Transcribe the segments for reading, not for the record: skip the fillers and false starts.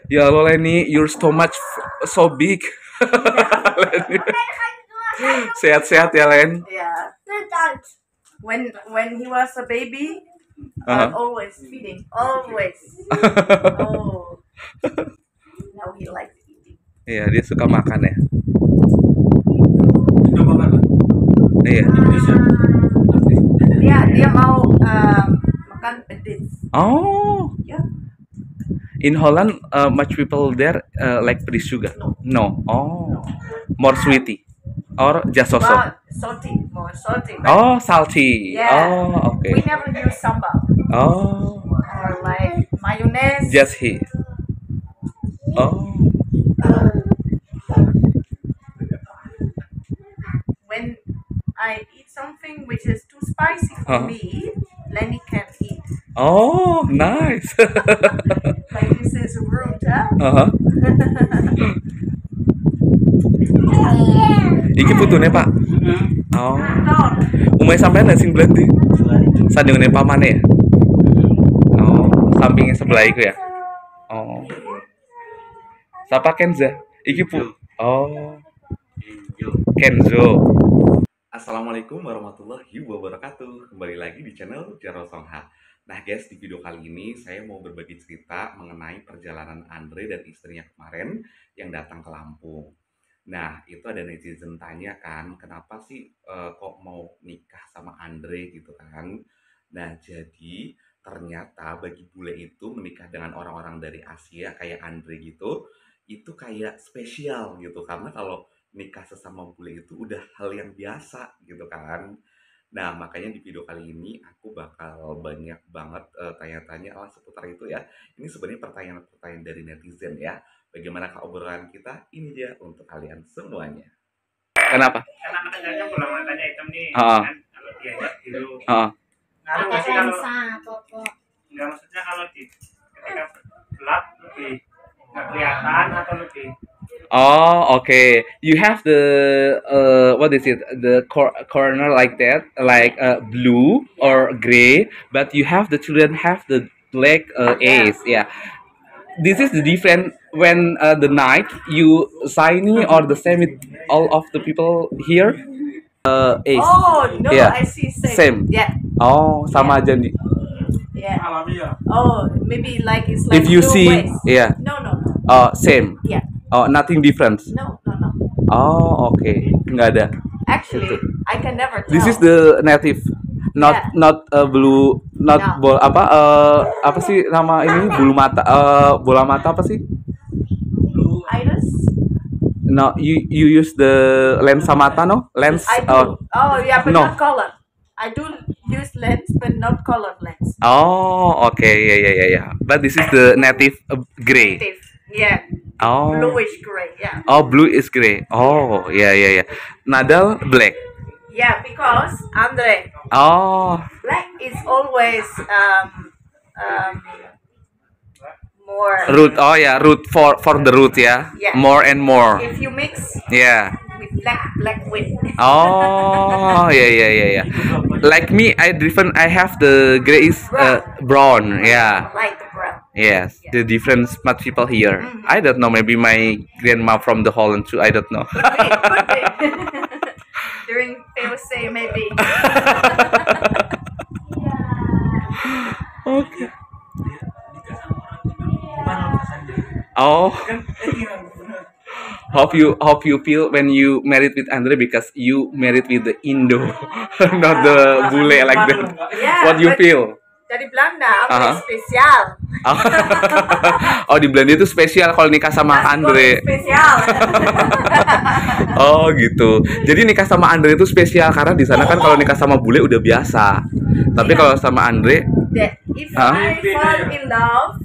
Ya Allah Lenny, your stomach so big. Lenny. Sehat-sehat ya Len. Yeah. When he was a baby, always feeding, always. Oh. Now he likes eating. Iya, dia suka makan ya. Iya. Dia mau makan pedis. Oh. Yeah. In Holland, much people there like pedis juga. No. Oh. More sweety. Or just so. Salty, more salty. Oh, salty. Yeah. Oh, okay. We never use sambal. Oh. Or like mayonnaise. Just he. Oh. When I eat something which is too spicy for me, Lenny can't eat. Oh, nice. Like this is rude, huh? Iki putune Pak. Oh. Umay sampean nggak sing Belandi? Sandingane pamane ya? Oh, sampingnya sebelah iku ya. Oh. Sapa Kenza? Iki Oh. Kenzo. Assalamualaikum warahmatullahi wabarakatuh. Kembali lagi di channel Jarol Songha. Nah guys, di video kali ini saya mau berbagi cerita mengenai perjalanan Andre dan istrinya kemarin yang datang ke Lampung. Nah, itu ada netizen tanya kan, kenapa sih kok mau nikah sama Andre gitu kan. Nah, jadi ternyata bagi bule itu menikah dengan orang-orang dari Asia kayak Andre gitu, itu kayak spesial gitu. Karena kalau nikah sesama bule itu udah hal yang biasa gitu kan. Nah, makanya di video kali ini aku bakal banyak banget tanya-tanya seputar itu ya. Ini sebenarnya pertanyaan-pertanyaan dari netizen ya. Bagaimana obrolan kita? Ini dia untuk kalian semuanya. Kenapa? Karena katanya bola matanya hitam nih, kan? Kalau diajak biru. Ngaruh nggak sih kalau? Enggak, maksudnya kalau ketika gelap lebih nggak kelihatan atau lebih. Oh, okay. You have the what is it? The corner like that, like blue or gray, but you have the children have the black A's. Yeah. This is the different when the night you shiny or the same with all of the people here. Ace. Oh no, yeah. I see same. Yeah. Oh, sama aja nih. Yeah. Oh, maybe like it's like. If you see, ways. yeah. No. Same. Yeah. Oh, nothing different. No. Oh, okay. Nggak ada. Actually, I can never tell. This is the native. Not blue, not no. apa sih nama ini bulu mata bola mata apa sih? Blue iris. No, you use the lensa mata no? Lens. I do. Yeah, but no. Not color. I do use lens, but not colored lens. Oh, okay, yeah. But this is the native gray. Native, yeah. Oh. Bluish gray, yeah. Oh, blue is gray. Oh, yeah. Nadal black. Yeah, because Andre. Oh. Black is always more. Root. Oh yeah, root for the root yeah. Yeah. More and more. If you mix. Yeah. With black with. Oh yeah. Like me, I have the gray is brown. Yeah. Light brown. Yes, yeah. The different smart people here. Mm-hmm. I don't know. Maybe my grandma from the Holland too. I don't know. Could be. During POC maybe. Okay. Oh. Hope you feel when you married with Andre because you married with the Indo, not the bule like that. Yeah, what you feel? Dari Belanda, Andre spesial. Oh, di Belanda itu spesial kalau nikah sama Andre. Spesial. Oh, gitu. Jadi nikah sama Andre itu spesial karena di sana kan kalau nikah sama bule udah biasa. Tapi kalau sama Andre, if I fall in love,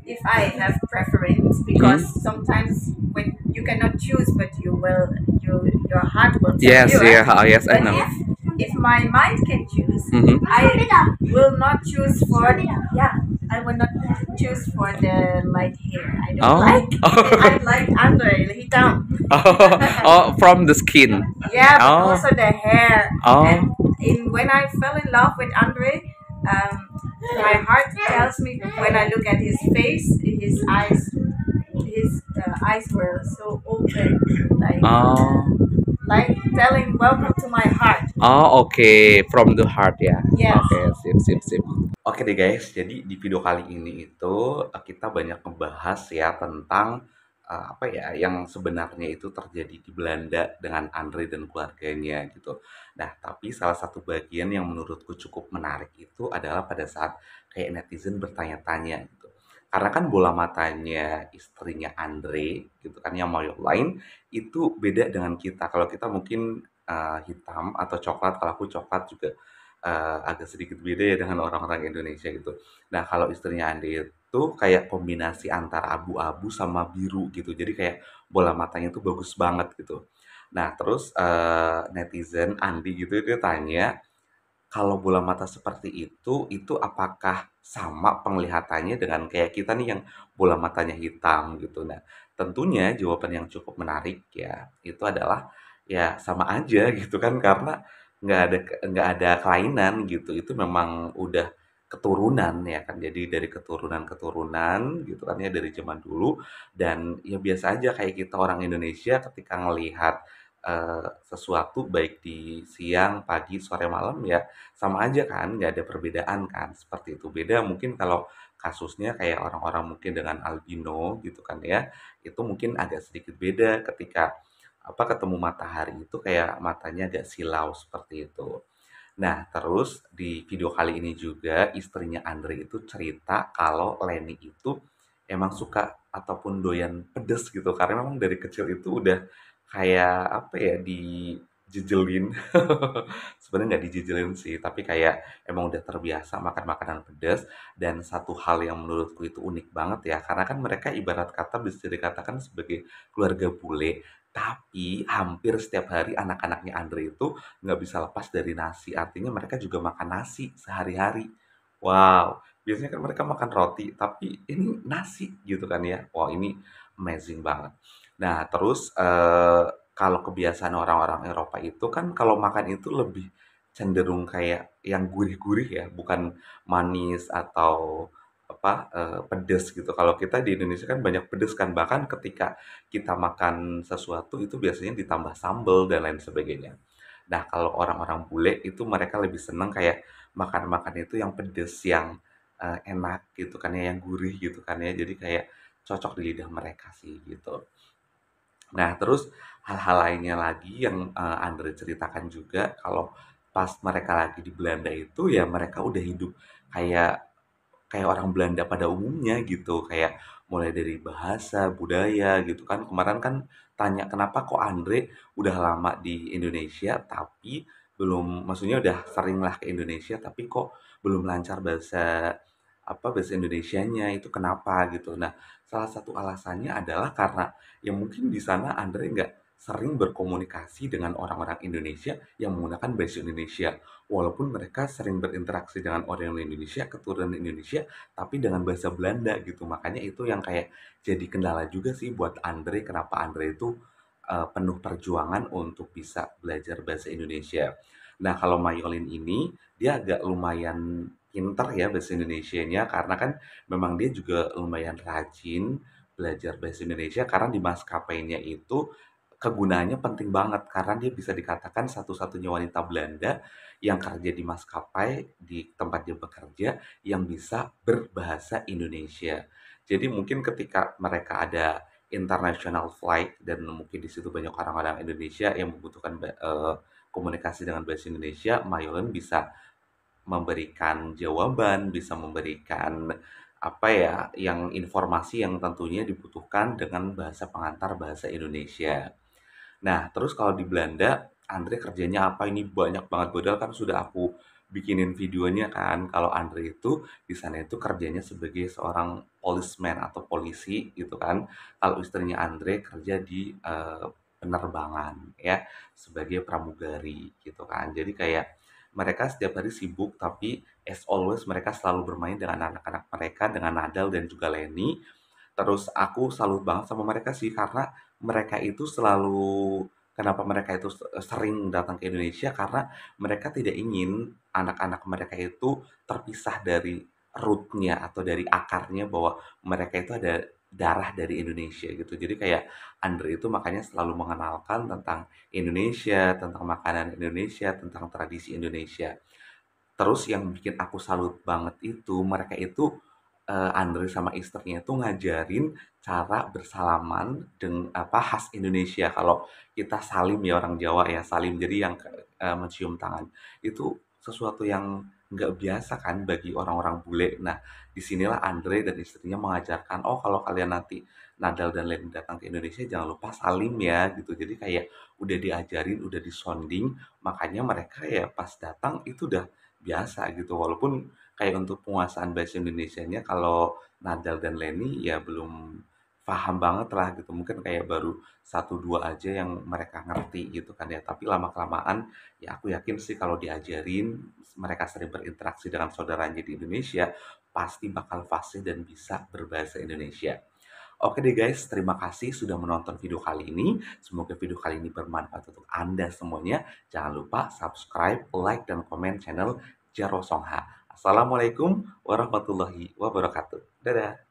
if I have preference because sometimes when you cannot choose, but your heart will tell you. Yes, I know. If my mind can choose, I will not choose for the light hair. I don't like. I like Andre hitam. From the skin. Yeah, but also the hair. Oh. And when I fell in love with Andre, my heart tells me when I look at his face, his eyes were so open, Oh. like telling welcome to my heart. Oh, oke, from the heart ya. Yes. Oke, sip sip sip. Oke deh guys, jadi di video kali ini itu kita banyak ngebahas ya tentang apa ya yang sebenarnya itu terjadi di Belanda dengan Andre dan keluarganya gitu. Nah, tapi salah satu bagian yang menurutku cukup menarik itu adalah pada saat kayak netizen bertanya-tanya gitu. Karena kan bola matanya istrinya Andre gitu kan yang mau lain itu beda dengan kita. Kalau kita mungkin hitam atau coklat, kalau aku coklat juga agak sedikit beda ya dengan orang-orang Indonesia gitu. Nah, kalau istrinya Andi itu kayak kombinasi antara abu-abu sama biru gitu. Jadi kayak bola matanya itu bagus banget gitu. Nah, terus netizen Andi gitu dia tanya, kalau bola mata seperti itu apakah sama penglihatannya dengan kayak kita nih yang bola matanya hitam gitu. Nah, tentunya jawaban yang cukup menarik ya itu adalah ya sama aja gitu kan karena nggak ada kelainan gitu. Itu memang udah keturunan ya kan. Jadi dari keturunan-keturunan gitu kan ya dari zaman dulu dan ya biasa aja kayak kita orang Indonesia ketika ngelihat sesuatu baik di siang, pagi, sore, malam ya sama aja kan, nggak ada perbedaan kan, seperti itu. Beda mungkin kalau kasusnya kayak orang-orang mungkin dengan albino gitu kan ya, itu mungkin agak sedikit beda ketika ketemu matahari itu kayak matanya agak silau seperti itu. Nah, terus di video kali ini juga istrinya Andre itu cerita kalau Leni itu emang suka ataupun doyan pedes gitu karena memang dari kecil itu udah kayak apa ya dijejelin. Sebenarnya nggak dijejelin sih, tapi kayak emang udah terbiasa makan makanan pedas dan satu hal yang menurutku itu unik banget ya karena kan mereka ibarat kata bisa dikatakan sebagai keluarga bule tapi hampir setiap hari anak-anaknya Andre itu nggak bisa lepas dari nasi, artinya mereka juga makan nasi sehari-hari. Wow, biasanya kan mereka makan roti, tapi ini nasi gitu kan ya. Wah, ini amazing banget. Nah, terus kalau kebiasaan orang-orang Eropa itu kan kalau makan itu lebih cenderung kayak yang gurih-gurih ya, bukan manis atau pedes gitu. Kalau kita di Indonesia kan banyak pedes kan, bahkan ketika kita makan sesuatu itu biasanya ditambah sambal dan lain sebagainya. Nah, kalau orang-orang bule itu mereka lebih seneng kayak makan-makan itu yang pedes, yang enak gitu kan ya, yang gurih gitu kan ya. Jadi kayak cocok di lidah mereka sih gitu. Nah, terus hal-hal lainnya lagi yang Andre ceritakan juga kalau pas mereka lagi di Belanda itu ya mereka udah hidup kayak kayak orang Belanda pada umumnya gitu, kayak mulai dari bahasa, budaya gitu kan. Kemarin kan tanya kenapa kok Andre udah lama di Indonesia tapi belum maksudnya udah sering lah ke Indonesia tapi kok belum lancar bahasa Indonesianya itu kenapa gitu. Nah, salah satu alasannya adalah karena ya mungkin di sana Andre nggak sering berkomunikasi dengan orang-orang Indonesia yang menggunakan bahasa Indonesia. Walaupun mereka sering berinteraksi dengan orang Indonesia, keturunan Indonesia, tapi dengan bahasa Belanda gitu. Makanya itu yang kayak jadi kendala juga sih buat Andre, kenapa Andre itu penuh perjuangan untuk bisa belajar bahasa Indonesia. Nah, kalau Mayolin ini, dia agak lumayan pinter ya bahasa Indonesianya, karena kan memang dia juga lumayan rajin belajar bahasa Indonesia, karena di maskapainya itu kegunaannya penting banget, karena dia bisa dikatakan satu-satunya wanita Belanda yang kerja di maskapai di tempat dia bekerja yang bisa berbahasa Indonesia. Jadi mungkin ketika mereka ada international flight dan mungkin di situ banyak orang-orang Indonesia yang membutuhkan komunikasi dengan bahasa Indonesia, Mayolan bisa memberikan jawaban, bisa memberikan apa ya, yang informasi yang tentunya dibutuhkan dengan bahasa pengantar bahasa Indonesia. Nah, terus kalau di Belanda, Andre kerjanya apa ini banyak banget padahal kan sudah aku bikinin videonya kan. Kalau Andre itu di sana itu kerjanya sebagai seorang policeman atau polisi gitu kan. Kalau istrinya Andre kerja di penerbangan ya sebagai pramugari gitu kan. Jadi kayak mereka setiap hari sibuk tapi as always mereka selalu bermain dengan anak-anak mereka dengan Nadal dan juga Leni. Terus aku salut banget sama mereka sih karena mereka itu selalu kenapa mereka itu sering datang ke Indonesia karena mereka tidak ingin anak-anak mereka itu terpisah dari rootnya atau dari akarnya bahwa mereka itu ada darah dari Indonesia gitu. Jadi kayak Andre itu makanya selalu mengenalkan tentang Indonesia, tentang makanan Indonesia, tentang tradisi Indonesia. Terus yang bikin aku salut banget itu mereka itu Andre sama istrinya itu ngajarin cara bersalaman dengan apa khas Indonesia. Kalau kita salim ya orang Jawa ya salim jadi yang mencium tangan itu sesuatu yang nggak biasa kan bagi orang-orang bule. Nah disinilah Andre dan istrinya mengajarkan oh kalau kalian nanti Nadal dan Leni datang ke Indonesia jangan lupa salim ya gitu. Jadi kayak udah diajarin, udah disonding, makanya mereka ya pas datang itu udah biasa gitu walaupun kayak untuk penguasaan bahasa Indonesianya kalau Nadal dan Leni ya belum paham banget lah gitu mungkin kayak baru satu dua aja yang mereka ngerti gitu kan ya tapi lama kelamaan ya aku yakin sih kalau diajarin mereka sering berinteraksi dengan saudaranya di Indonesia pasti bakal fasih dan bisa berbahasa Indonesia. Oke deh guys, terima kasih sudah menonton video kali ini. Semoga video kali ini bermanfaat untuk Anda semuanya. Jangan lupa subscribe, like, dan komen channel Jaro Songha. Assalamualaikum warahmatullahi wabarakatuh. Dadah.